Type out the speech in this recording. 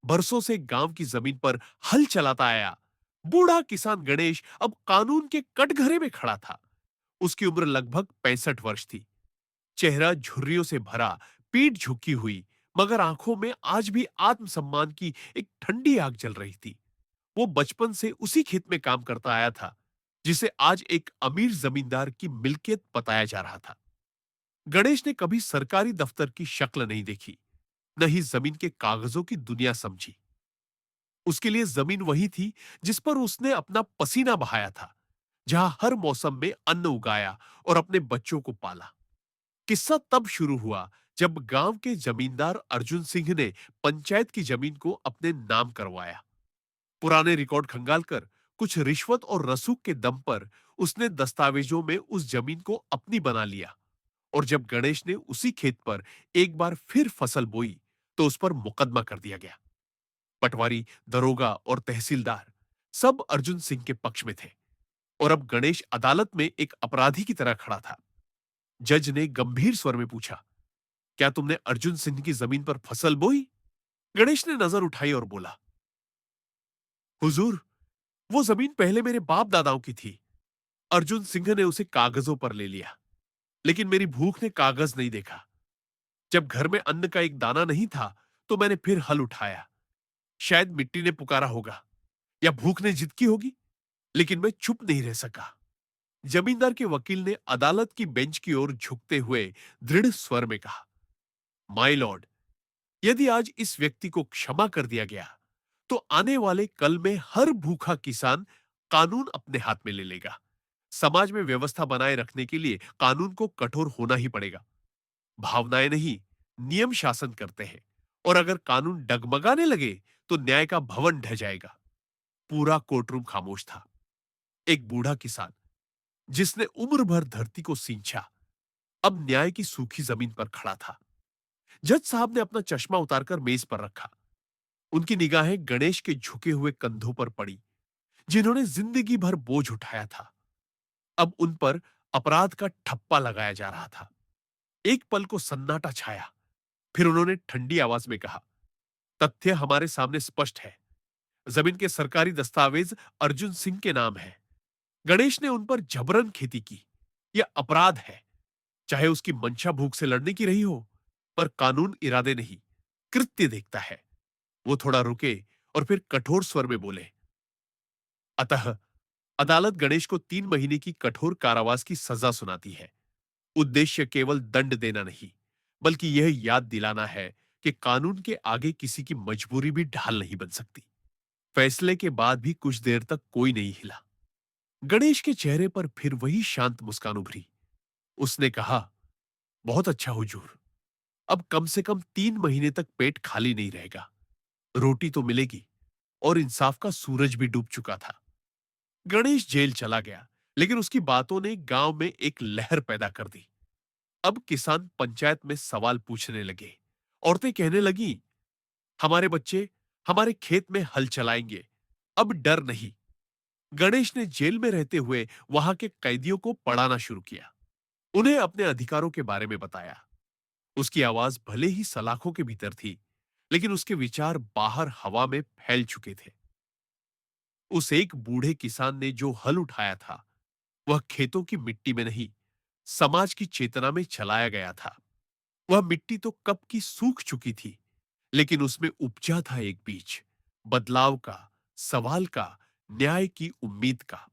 बरसों से गांव की जमीन पर हल चलाता आया बूढ़ा किसान गणेश अब कानून के कटघरे में खड़ा था। उसकी उम्र लगभग 65 वर्ष थी। चेहरा झुर्रियों से भरा, पीठ झुकी हुई, मगर आंखों में आज भी आत्मसम्मान की एक ठंडी आग जल रही थी। वो बचपन से उसी खेत में काम करता आया था, जिसे आज एक अमीर जमींदार की मिल्कियत बताया जा रहा था। गणेश ने कभी सरकारी दफ्तर की शक्ल नहीं देखी, न ही जमीन के कागजों की दुनिया समझी। उसके लिए जमीन वही थी जिस पर उसने अपना पसीना बहाया था, जहां हर मौसम में अन्न उगाया और अपने बच्चों को पाला। किस्सा तब शुरू हुआ जब गांव के जमींदार अर्जुन सिंह ने पंचायत की जमीन को अपने नाम करवाया। पुराने रिकॉर्ड खंगालकर कुछ रिश्वत और रसूख के दम पर उसने दस्तावेजों में उस जमीन को अपनी बना लिया। और जब गणेश ने उसी खेत पर एक बार फिर फसल बोई, तो उस पर मुकदमा कर दिया गया। पटवारी, दरोगा और तहसीलदार सब अर्जुन सिंह के पक्ष में थे। और अब गणेश अदालत में एक अपराधी की तरह खड़ा था। जज ने गंभीर स्वर में पूछा, क्या तुमने अर्जुन सिंह की जमीन पर फसल बोई? गणेश ने नजर उठाई और बोला, हुजूर, वो जमीन पहले मेरे बाप दादाओं की थी। अर्जुन सिंह ने उसे कागजों पर ले लिया, लेकिन मेरी भूख ने कागज नहीं देखा। जब घर में अन्न का एक दाना नहीं था, तो मैंने फिर हल उठाया। शायद मिट्टी ने पुकारा होगा या भूख ने जिद की होगी, लेकिन मैं चुप नहीं रह सका। जमींदार के वकील ने अदालत की बेंच की ओर झुकते हुए दृढ़ स्वर में कहा, माय लॉर्ड, यदि आज इस व्यक्ति को क्षमा कर दिया गया, तो आने वाले कल में हर भूखा किसान कानून अपने हाथ में ले लेगा। समाज में व्यवस्था बनाए रखने के लिए कानून को कठोर होना ही पड़ेगा। भावनाएं नहीं, नियम शासन करते हैं। और अगर कानून डगमगाने लगे, तो न्याय का भवन ढह जाएगा। पूरा कोर्टरूम खामोश था। एक बूढ़ा किसान, जिसने उम्र भर धरती को सींचा, अब न्याय की सूखी जमीन पर खड़ा था। जज साहब ने अपना चश्मा उतारकर मेज पर रखा। उनकी निगाहें गणेश के झुके हुए कंधों पर पड़ी, जिन्होंने जिंदगी भर बोझ उठाया था। अब उन पर अपराध का ठप्पा लगाया जा रहा था। एक पल को सन्नाटा छाया। फिर उन्होंने ठंडी आवाज में कहा, तथ्य हमारे सामने स्पष्ट है। जमीन के सरकारी दस्तावेज अर्जुन सिंह के नाम है। गणेश ने उन पर जबरन खेती की। यह अपराध है, चाहे उसकी मंशा भूख से लड़ने की रही हो। पर कानून इरादे नहीं, कृत्य देखता है। वो थोड़ा रुके और फिर कठोर स्वर में बोले, अतः अदालत गणेश को 3 महीने की कठोर कारावास की सजा सुनाती है। उद्देश्य केवल दंड देना नहीं, बल्कि यह याद दिलाना है कि कानून के आगे किसी की मजबूरी भी ढाल नहीं बन सकती। फैसले के बाद भी कुछ देर तक कोई नहीं हिला। गणेश के चेहरे पर फिर वही शांत मुस्कान उभरी। उसने कहा, बहुत अच्छा हुजूर, अब कम से कम 3 महीने तक पेट खाली नहीं रहेगा। रोटी तो मिलेगी। और इंसाफ का सूरज भी डूब चुका था। गणेश जेल चला गया, लेकिन उसकी बातों ने गांव में एक लहर पैदा कर दी। अब किसान पंचायत में सवाल पूछने लगे। औरतें कहने लगी, हमारे बच्चे हमारे खेत में हल चलाएंगे, अब डर नहीं। गणेश ने जेल में रहते हुए वहां के कैदियों को पढ़ाना शुरू किया, उन्हें अपने अधिकारों के बारे में बताया। उसकी आवाज भले ही सलाखों के भीतर थी, लेकिन उसके विचार बाहर हवा में फैल चुके थे। उस एक बूढ़े किसान ने जो हल उठाया था, वह खेतों की मिट्टी में नहीं, समाज की चेतना में चलाया गया था। वह मिट्टी तो कब की सूख चुकी थी, लेकिन उसमें उपजा था एक बीज, बदलाव का, सवाल का, न्याय की उम्मीद का।